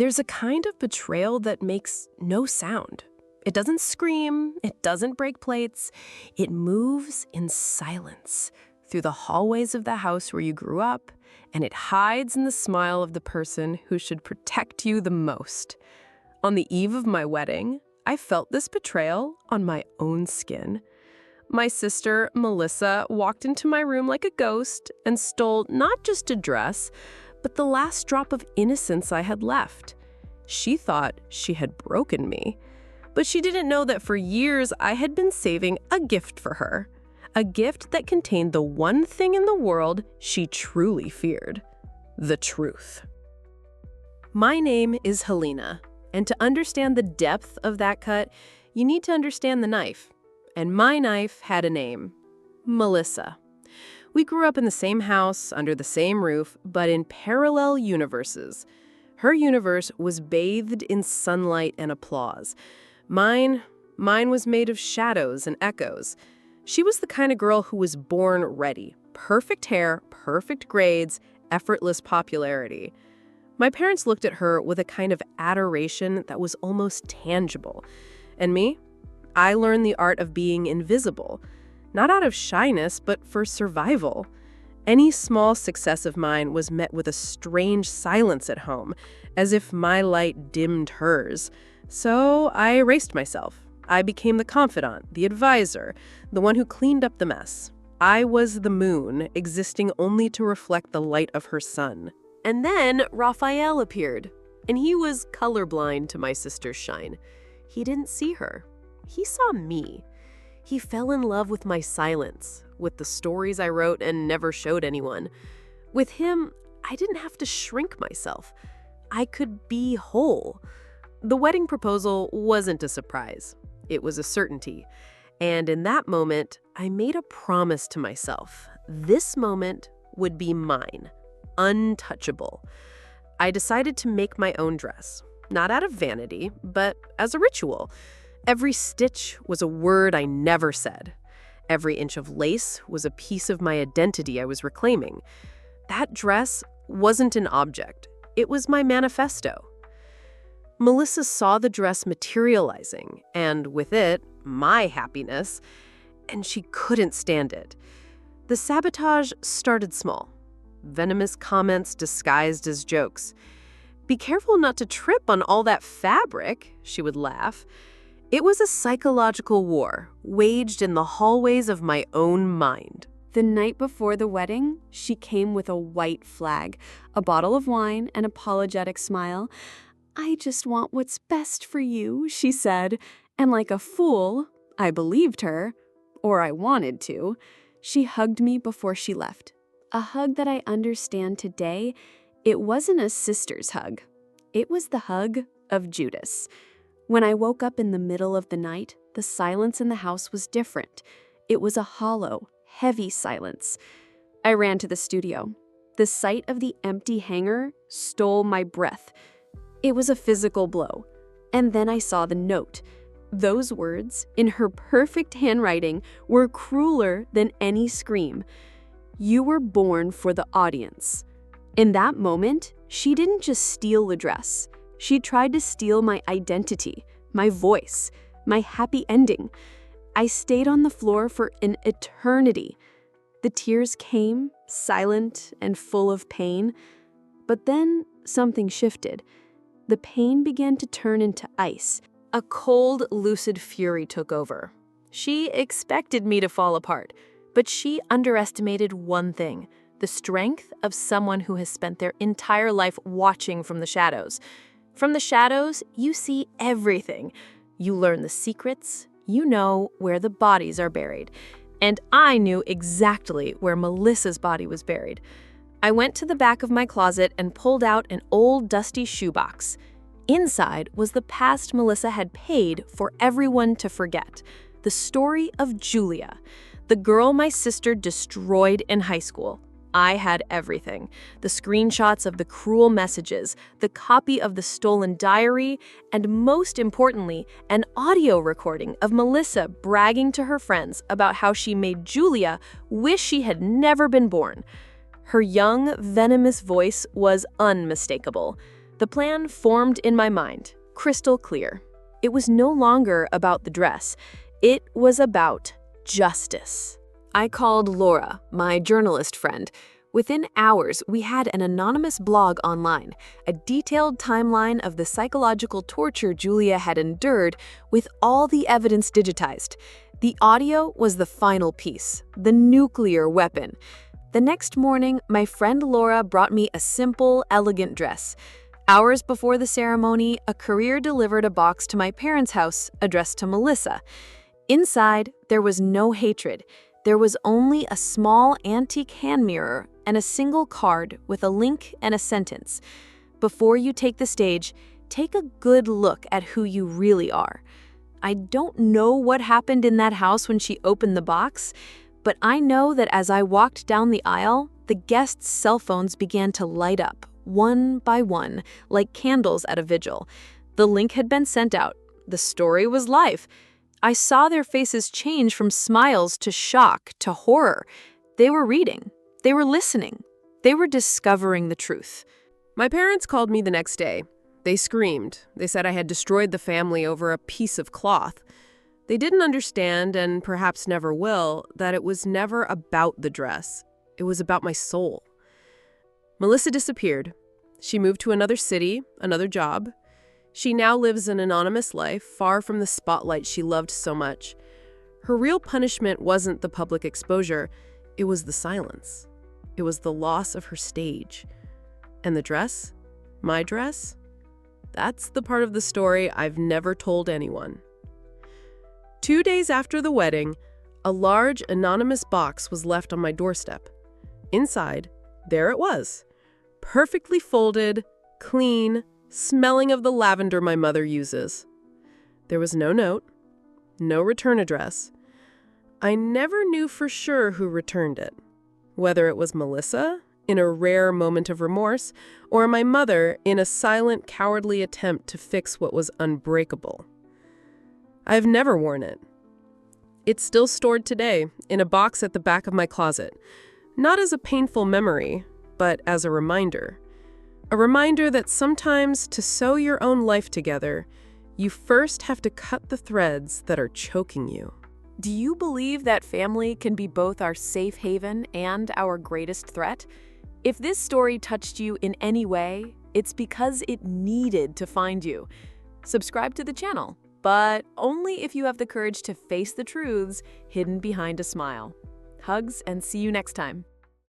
There's a kind of betrayal that makes no sound. It doesn't scream, it doesn't break plates. It moves in silence through the hallways of the house where you grew up, and it hides in the smile of the person who should protect you the most. On the eve of my wedding, I felt this betrayal on my own skin. My sister, Melissa, walked into my room like a ghost and stole not just a dress, but the last drop of innocence I had left. She thought she had broken me. But she didn't know that for years I had been saving a gift for her. A gift that contained the one thing in the world she truly feared: the truth. My name is Helena, and to understand the depth of that cut, you need to understand the knife. And my knife had a name: Melissa. We grew up in the same house, under the same roof, but in parallel universes. Her universe was bathed in sunlight and applause. Mine was made of shadows and echoes. She was the kind of girl who was born ready. Perfect hair, perfect grades, effortless popularity. My parents looked at her with a kind of adoration that was almost tangible. And me? I learned the art of being invisible. Not out of shyness, but for survival. Any small success of mine was met with a strange silence at home, as if my light dimmed hers. So I erased myself. I became the confidant, the advisor, the one who cleaned up the mess. I was the moon, existing only to reflect the light of her sun. And then Raphael appeared, and he was colorblind to my sister's shine. He didn't see her. He saw me. He fell in love with my silence, with the stories I wrote and never showed anyone. With him, I didn't have to shrink myself. I could be whole. The wedding proposal wasn't a surprise. It was a certainty. And in that moment, I made a promise to myself. This moment would be mine, untouchable. I decided to make my own dress, not out of vanity, but as a ritual. Every stitch was a word I never said. Every inch of lace was a piece of my identity I was reclaiming. That dress wasn't an object. It was my manifesto. Melissa saw the dress materializing, and with it, my happiness, and she couldn't stand it. The sabotage started small. Venomous comments disguised as jokes. "Be careful not to trip on all that fabric," she would laugh. It was a psychological war, waged in the hallways of my own mind. The night before the wedding, she came with a white flag, a bottle of wine, an apologetic smile. "I just want what's best for you," she said. And like a fool, I believed her, or I wanted to. She hugged me before she left. A hug that I understand today, it wasn't a sister's hug. It was the hug of Judas. When I woke up in the middle of the night, the silence in the house was different. It was a hollow, heavy silence. I ran to the studio. The sight of the empty hanger stole my breath. It was a physical blow. And then I saw the note. Those words, in her perfect handwriting, were crueler than any scream. "You were born for the audience." In that moment, she didn't just steal the dress. She tried to steal my identity, my voice, my happy ending. I stayed on the floor for an eternity. The tears came, silent and full of pain. But then something shifted. The pain began to turn into ice. A cold, lucid fury took over. She expected me to fall apart, but she underestimated one thing: the strength of someone who has spent their entire life watching from the shadows. From the shadows, you see everything. You learn the secrets. You know where the bodies are buried. And I knew exactly where Melissa's body was buried. I went to the back of my closet and pulled out an old dusty shoebox. Inside was the past Melissa had paid for everyone to forget. The story of Julia, the girl my sister destroyed in high school. I had everything: the screenshots of the cruel messages, the copy of the stolen diary, and most importantly, an audio recording of Melissa bragging to her friends about how she made Julia wish she had never been born. Her young, venomous voice was unmistakable. The plan formed in my mind, crystal clear. It was no longer about the dress. It was about justice. I called Laura, my journalist friend. Within hours, we had an anonymous blog online, a detailed timeline of the psychological torture Julia had endured with all the evidence digitized. The audio was the final piece, the nuclear weapon. The next morning, my friend Laura brought me a simple, elegant dress. Hours before the ceremony, a courier delivered a box to my parents' house addressed to Melissa. Inside, there was no hatred. There was only a small antique hand mirror and a single card with a link and a sentence. Before you take the stage, take a good look at who you really are. I don't know what happened in that house when she opened the box, but I know that as I walked down the aisle, the guests' cell phones began to light up, one by one, like candles at a vigil. The link had been sent out. The story was live. I saw their faces change from smiles to shock to horror. They were reading. They were listening. They were discovering the truth. My parents called me the next day. They screamed. They said I had destroyed the family over a piece of cloth. They didn't understand, and perhaps never will, that it was never about the dress. It was about my soul. Melissa disappeared. She moved to another city, another job. She now lives an anonymous life, far from the spotlight she loved so much. Her real punishment wasn't the public exposure, it was the silence. It was the loss of her stage. And the dress? My dress? That's the part of the story I've never told anyone. 2 days after the wedding, a large, anonymous box was left on my doorstep. Inside, there it was. Perfectly folded, clean, smelling of the lavender my mother uses. There was no note, no return address. I never knew for sure who returned it, whether it was Melissa, in a rare moment of remorse, or my mother in a silent, cowardly attempt to fix what was unbreakable. I've never worn it. It's still stored today, in a box at the back of my closet, not as a painful memory, but as a reminder. A reminder that sometimes to sew your own life together, you first have to cut the threads that are choking you. Do you believe that family can be both our safe haven and our greatest threat? If this story touched you in any way, it's because it needed to find you. Subscribe to the channel, but only if you have the courage to face the truths hidden behind a smile. Hugs, and see you next time.